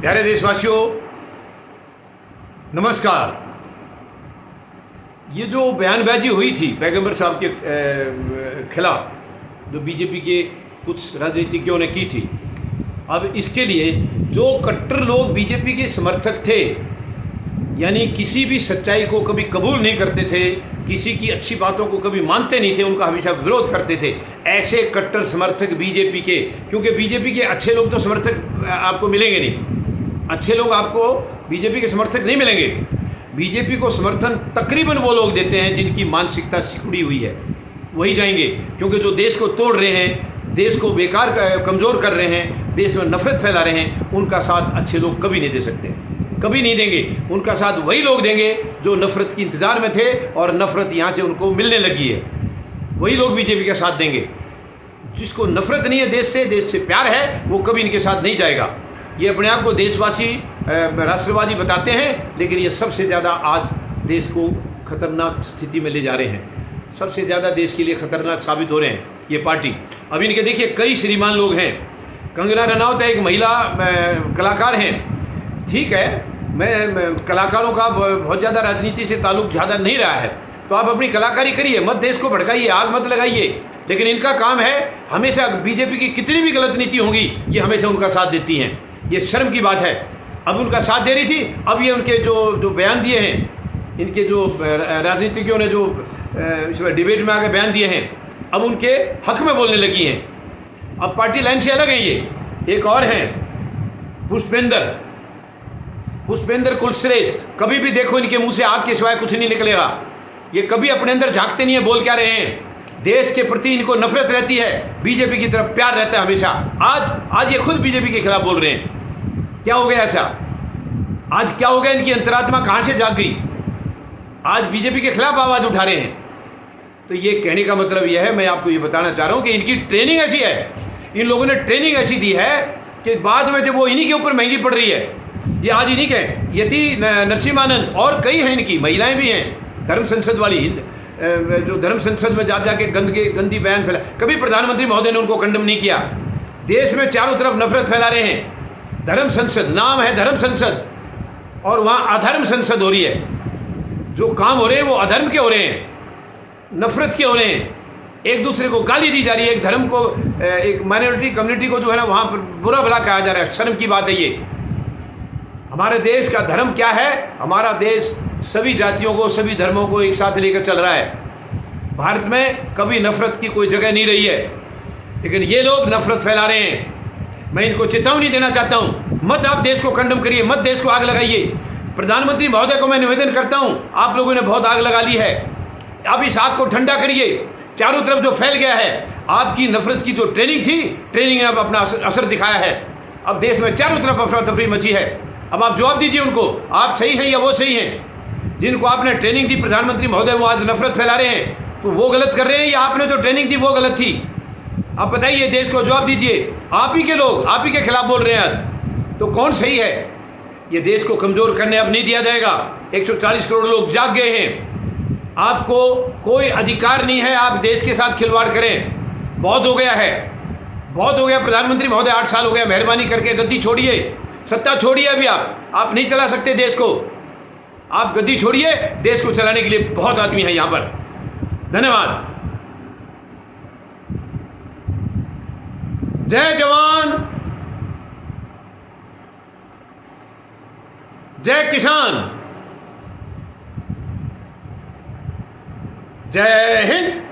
प्यारे देशवासियों, नमस्कार। ये जो बयानबाजी हुई थी पैगंबर साहब के खिलाफ, जो बीजेपी के कुछ राजनीतिज्ञों ने की थी, अब इसके लिए जो कट्टर लोग बीजेपी के समर्थक थे, यानी किसी भी सच्चाई को कभी कबूल नहीं करते थे, किसी की अच्छी बातों को कभी मानते नहीं थे, उनका हमेशा विरोध करते थे, ऐसे कट्टर समर्थक बीजेपी के, क्योंकि बीजेपी के अच्छे लोग तो समर्थक आपको मिलेंगे नहीं, अच्छे लोग आपको बीजेपी के समर्थक नहीं मिलेंगे। बीजेपी को समर्थन तकरीबन वो लोग देते हैं जिनकी मानसिकता सिकुड़ी हुई है, वही जाएंगे। क्योंकि जो देश को तोड़ रहे हैं, देश को बेकार कमज़ोर कर रहे हैं, देश में नफरत फैला रहे हैं, उनका साथ अच्छे लोग कभी नहीं दे सकते, कभी नहीं देंगे। उनका साथ वही लोग देंगे जो नफरत की इंतज़ार में थे और नफरत यहाँ से उनको मिलने लगी है, वही लोग बीजेपी का साथ देंगे। जिसको नफरत नहीं है देश से प्यार है, वो कभी इनके साथ नहीं जाएगा। ये अपने आप को देशवासी राष्ट्रवादी बताते हैं, लेकिन ये सबसे ज़्यादा आज देश को खतरनाक स्थिति में ले जा रहे हैं, सबसे ज़्यादा देश के लिए खतरनाक साबित हो रहे हैं ये पार्टी। अब इनके देखिए कई श्रीमान लोग हैं। कंगना रनौत एक महिला कलाकार हैं, ठीक है, मैं कलाकारों का बहुत ज़्यादा राजनीति से ताल्लुक़ ज़्यादा नहीं रहा है, तो आप अपनी कलाकारी करिए, मत देश को भड़काइए, आग मत लगाइए। लेकिन इनका काम है हमेशा बीजेपी की कितनी भी गलत नीति होंगी, ये हमेशा उनका साथ देती हैं। ये शर्म की बात है। अब उनका साथ दे रही थी, अब ये उनके जो बयान दिए हैं, इनके जो राजनीतिज्ञों ने जो इसमें डिबेट में आके बयान दिए हैं, अब उनके हक में बोलने लगी हैं। अब पार्टी लाइन से अलग है ये। एक और हैं पुष्पेंद्र कुलश्रेष्ठ, कभी भी देखो इनके मुंह से आपके सिवाय कुछ नहीं निकलेगा। ये कभी अपने अंदर झांकते नहीं है, बोल क्या रहे हैं। देश के प्रति इनको नफरत रहती है, बीजेपी की तरफ प्यार रहता है हमेशा। आज ये खुद बीजेपी के खिलाफ बोल रहे हैं। क्या हो गया ऐसा? आज क्या हो गया? इनकी अंतरात्मा कहाँ से जाग गई? आज बीजेपी के खिलाफ आवाज़ उठा रहे हैं। तो ये कहने का मतलब यह है, मैं आपको ये बताना चाह रहा हूँ कि इनकी ट्रेनिंग ऐसी है, इन लोगों ने ट्रेनिंग ऐसी दी है कि बाद में जब वो इन्हीं के ऊपर महंगी पड़ रही है। ये आज इन्हीं के यति नरसिम्हानंद और कई हैं, इनकी महिलाएं भी हैं, धर्म संसद वाली, जो धर्म संसद में जाके गंदी बयान फैला। कभी प्रधानमंत्री महोदय ने उनको कंडम नहीं किया। देश में चारों तरफ नफरत फैला रहे हैं। धर्म संसद नाम है, धर्म संसद, और वहाँ अधर्म संसद हो रही है। जो काम हो रहे हैं वो अधर्म के हो रहे हैं, नफरत के हो रहे हैं। एक दूसरे को गाली दी जा रही है, एक धर्म को, एक माइनॉरिटी कम्युनिटी को जो है ना वहाँ पर बुरा भला कहा जा रहा है। शर्म की बात है ये। हमारे देश का धर्म क्या है? हमारा देश सभी जातियों को, सभी धर्मों को एक साथ लेकर चल रहा है। भारत में कभी नफरत की कोई जगह नहीं रही है, लेकिन ये लोग नफरत फैला रहे हैं। मैं इनको चेतावनी देना चाहता हूँ, मत आप देश को कंडम करिए, मत देश को आग लगाइए। प्रधानमंत्री महोदय को मैं निवेदन करता हूँ, आप लोगों ने बहुत आग लगा ली है, अब इस आग को ठंडा करिए। चारों तरफ जो फैल गया है, आपकी नफरत की जो ट्रेनिंग थी, ट्रेनिंग ने अब अपना असर दिखाया है। अब देश में चारों तरफ अफरा तफरी मची है। अब आप जवाब दीजिए उनको, आप सही हैं या वो सही हैं? जिनको आपने ट्रेनिंग दी प्रधानमंत्री महोदय, वो आज नफरत फैला रहे हैं, तो वो गलत कर रहे हैं या आपने जो ट्रेनिंग दी वो गलत थी? आप बताइए, देश को जवाब दीजिए। आप ही के लोग आप ही के खिलाफ बोल रहे हैं आज, तो कौन सही है? ये देश को कमज़ोर करने अब नहीं दिया जाएगा। 140 करोड़ लोग जाग गए हैं। आपको कोई अधिकार नहीं है आप देश के साथ खिलवाड़ करें। बहुत हो गया है, बहुत हो गया। प्रधानमंत्री महोदय 8 साल हो गया, मेहरबानी करके गद्दी छोड़िए, सत्ता छोड़िए। अभी आप नहीं चला सकते देश को, आप गद्दी छोड़िए। देश को चलाने के लिए बहुत आदमी है यहाँ पर। धन्यवाद। जय जवान, जय किसान, जय हिंद।